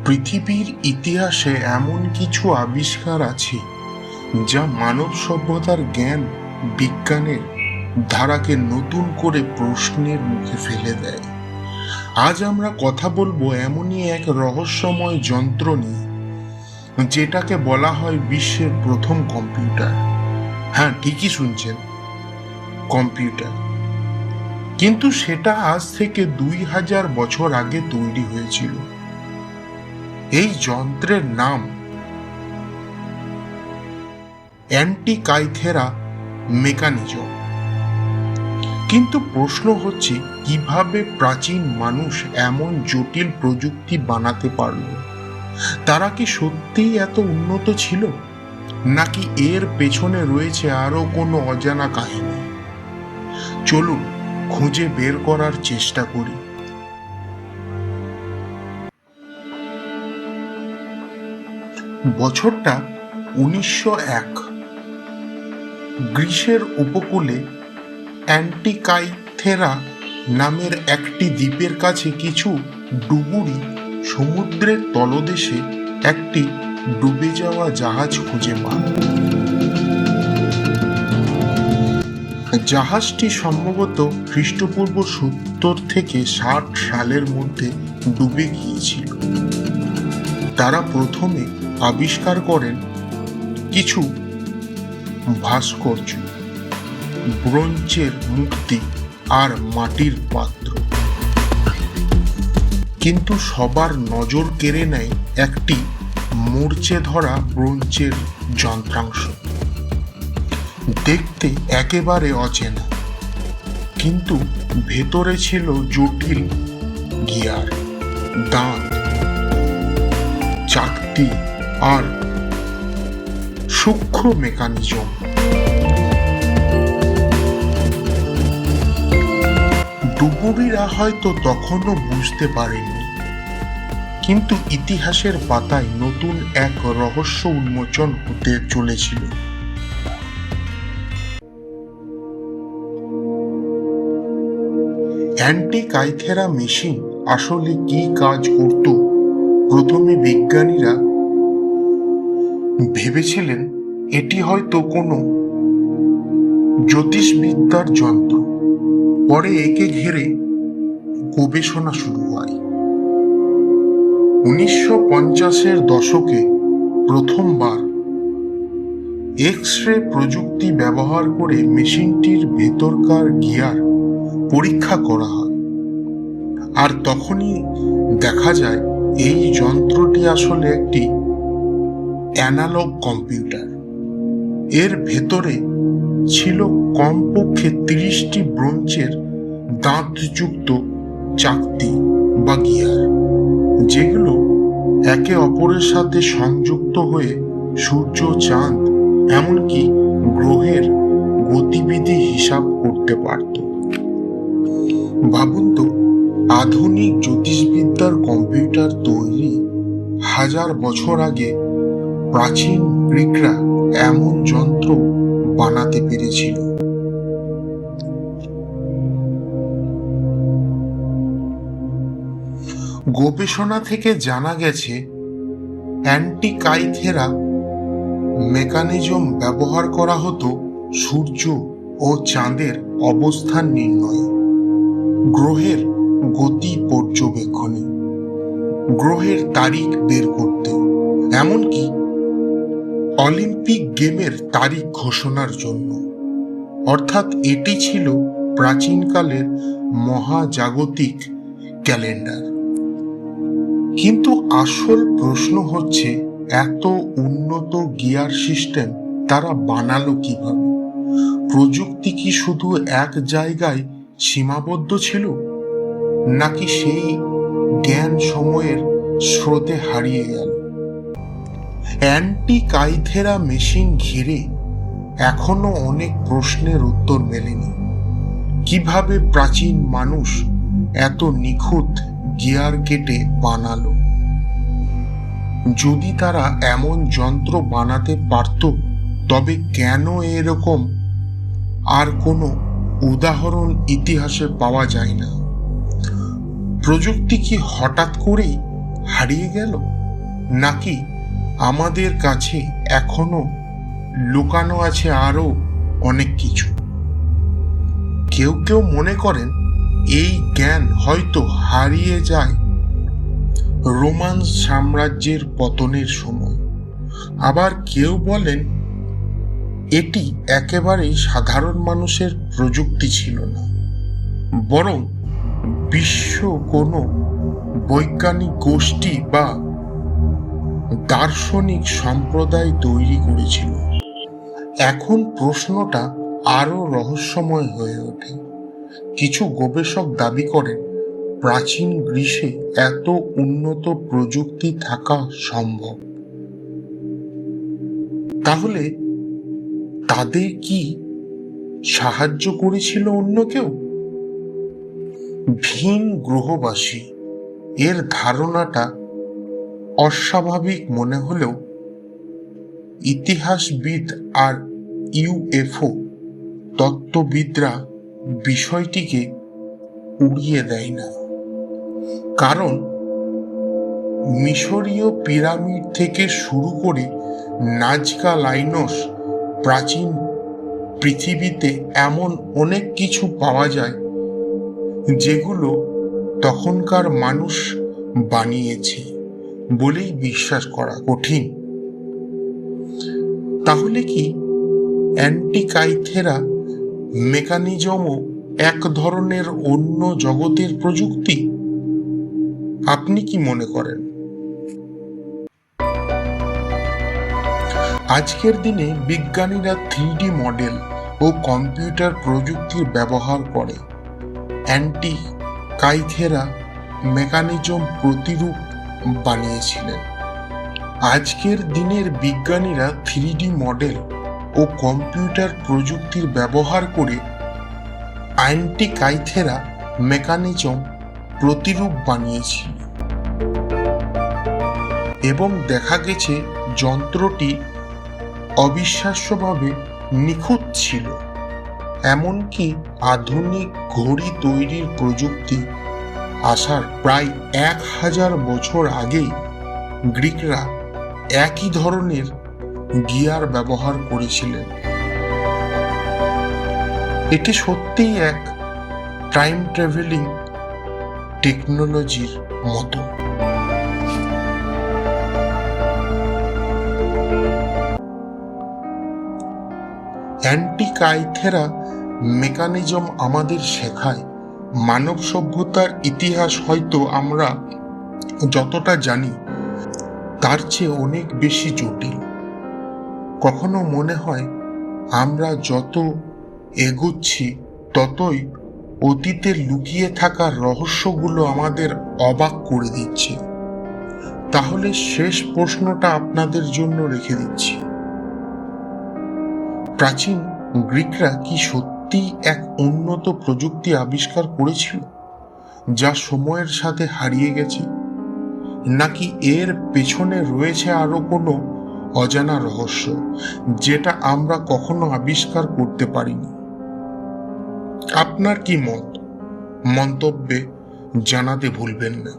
পৃথিবীর ইতিহাসে এমন কিছু আবিষ্কার আছে যা মানব সভ্যতার জ্ঞান বিজ্ঞানের ধারাকে নতুন করে প্রশ্নের মুখে ফেলে দেয়। আজ আমরা কথা বলবো এমনই এক রহস্যময় যন্ত্র নিয়ে, যেটাকে বলা হয় বিশ্বের প্রথম কম্পিউটার। হ্যাঁ, ঠিকই শুনছেন, কম্পিউটার। কিন্তু সেটা আজ থেকে 2000 বছর আগে তৈরি হয়েছিল। এই যন্ত্রের নাম অ্যান্টিকাইথেরা মেকানিজম। কিন্তু প্রশ্ন হচ্ছে, কিভাবে প্রাচীন মানুষ এমন জটিল প্রযুক্তি বানাতে পারল? তারা কি সত্যিই এত উন্নত ছিল, নাকি এর পেছনে রয়েছে আরো কোনো অজানা কাহিনী? চলুন খুঁজে বের করার চেষ্টা করি। বছরটা 1901। গ্রিসের উপকূলে অ্যান্টিকাইথেরা নামের একটি দ্বীপের কাছে কিছু ডুবুরি সমুদ্রের তলদেশে একটি ডুবে যাওয়া জাহাজ খুঁজে পান। জাহাজটি সম্ভবত খ্রিস্টপূর্ব 70 থেকে 60 সালের মধ্যে ডুবে গিয়েছিল। তারা প্রথমে আবিষ্কার করেন কিছু ভাস্কর্য, ব্রোঞ্জের মূর্তি আর মাটির পাত্র। কিন্তু সবার নজর কেড়ে নেয় একটি মরচে ধরা ব্রোঞ্জের যন্ত্রাংশ। দেখতে একেবারে অচেনা, কিন্তু ভেতরে ছিল জটিল গিয়ার, দাঁত, চাকতি আর সূক্ষ্ম মেকানিজম। ডুবুরিরা হয়তো তখনও বুঝতে পারেননি, কিন্তু ইতিহাসের পাতায় নতুন এক রহস্য উন্মোচন হতে চলেছিল। অ্যান্টিকাইথেরা মেশিন আসলে কি কাজ করত? প্রথমে বিজ্ঞানীরা ভেবেছিলেন এটি হয়তো কোনো জ্যোতিষবিদ্যার যন্ত্র। পরে একে ঘিরে গবেষণা শুরু হয়। 1950-এর দশকে প্রথমবার এক্স-রে প্রযুক্তি ব্যবহার করে মেশিনটির ভেতরকার গিয়ার পরীক্ষা করা হয়। আর তখনই দেখা যায় এই যন্ত্রটি আসলে একটি অ্যানালগ কম্পিউটার। এর ভেতরে ছিল কমপক্ষে 30টি ব্রোঞ্জের দাঁতযুক্ত চাকতি বা গিয়ার, যেগুলো একে অপরের সাথে সংযুক্ত হয়ে সূর্য, চাঁদ, এমনকি গ্রহের গতিবিধি হিসাব করতে পারত। ভাবুন তো, আধুনিক জ্যোতিষবিদ্যার কম্পিউটার তৈরি 1000 বছর আগে প্রাচীন গ্রিকরা এমন যন্ত্র বানাতে পেরেছিল। গবেষণা থেকে জানা গেছে অ্যান্টিকাইথেরা মেকানিজম ব্যবহার করা হতো সূর্য ও চাঁদের অবস্থান নির্ণয়ে, গ্রহের গতি পর্যবেক্ষণে, গ্রহের তারিখ বের করতে, এমনকি অলিম্পিক গেমের তারিখ ঘোষণার জন্য। অর্থাৎ এটি ছিল প্রাচীনকালের মহাজাগতিক ক্যালেন্ডার। কিন্তু আসল প্রশ্ন হচ্ছে, এত উন্নত গিয়ার সিস্টেম তারা বানালো কিভাবে? প্রযুক্তি কি শুধু এক জায়গায় সীমাবদ্ধ ছিল, নাকি সেই জ্ঞান সময়ের স্রোতে হারিয়ে গেল? অ্যান্টিকাইথেরা মেশিন ঘিরে এখনো অনেক প্রশ্নের উত্তর মেলেনি। কিভাবে প্রাচীন মানুষ এত নিখুঁত গিয়ার কেটে বানালো? যদি তারা এমন যন্ত্র বানাতে পারত, তবে কেন এরকম আর কোনো উদাহরণ ইতিহাসে পাওয়া যায় না? প্রযুক্তি কি হঠাৎ করেই হারিয়ে গেল, নাকি আমাদের কাছে এখনো লুকানো আছে আরো অনেক কিছু? কেউ কেউ মনে করেন এই জ্ঞান হয়তো হারিয়ে যায় রোমান সাম্রাজ্যের পতনের সময়। আবার কেউ বলেন এটি একেবারেই সাধারণ মানুষের প্রযুক্তি ছিল না, বরং বিশ্ব কোনো বৈজ্ঞানিক গোষ্ঠী বা দার্শনিক সম্প্রদায় তৈরি করেছিল। এখন প্রশ্নটা আরো রহস্যময় হয়ে ওঠে। কিছু গবেষক দাবি করেন প্রাচীন গ্রীসে এত উন্নত প্রযুক্তি থাকা সম্ভব। তাহলে তাদের কি সাহায্য করেছিল অন্য কেউ? ভিন গ্রহবাসী এর ধারণাটা অস্বাভাবিক মনে হলেও ইতিহাসবিদ আর ইউএফও তত্ত্ববিদরা বিষয়টিকে উড়িয়ে দেয় না। কারণ মিশরীয় পিরামিড থেকে শুরু করে নাজকা লাইনস প্রাচীন পৃথিবীতে এমন অনেক কিছু পাওয়া যায় যেগুলো তখনকার মানুষ বানিয়েছে বলেই বিশ্বাস করা কঠিন। তাহলে কি অ্যান্টিকাইথেরা মেকানিজমও এক ধরনের অন্য জগতের প্রযুক্তি? আপনি কি মনে করেন? আজকের দিনে বিজ্ঞানীরা 3D মডেল ও কম্পিউটার প্রযুক্তির ব্যবহার করে অ্যান্টিকাইথেরা মেকানিজম প্রতিরূপ বানিয়েছিলেন। আজকের দিনের বিজ্ঞানীরা 3D মডেল ও কম্পিউটার প্রযুক্তির ব্যবহার করে অ্যান্টিকাইথেরা মেকানিজম প্রতিরূপ বানিয়েছিল এবং দেখা গেছে যন্ত্রটি অবিশ্বাস্যভাবে নিখুঁত ছিল। এমনকি আধুনিক ঘড়ি তৈরির প্রযুক্তি আসার প্রায় 1000 বছর আগেই গ্রিকরা একই ধরনের গিয়ার ব্যবহার করেছিলেন। এটি সত্যিই এক টাইম ট্রাভেলিং টেকনোলজির মতো। অ্যান্টিকাইথেরা মেকানিজম আমাদের শেখায় মানব সভ্যতার ইতিহাস হয়তো আমরা যতটা জানি তার চেয়ে অনেক বেশি জটিল। কখনো মনে হয় আমরা যত এগোচ্ছি ততই অতীতে লুকিয়ে থাকা রহস্যগুলো আমাদের অবাক করে দিচ্ছে। তাহলে শেষ প্রশ্নটা আপনাদের জন্য রেখে দিচ্ছি, প্রাচীন গ্রিকরা কি সত্যি এক উন্নত প্রযুক্তি আবিষ্কার করেছিল যা সময়ের সাথে হারিয়ে গেছে, নাকি এর পেছনে রয়েছে আরো কোনো অজানা রহস্য যেটা আমরা কখনো আবিষ্কার করতে পারিনি? আপনার কি মত? মন্তব্যে জানাতে ভুলবেন না।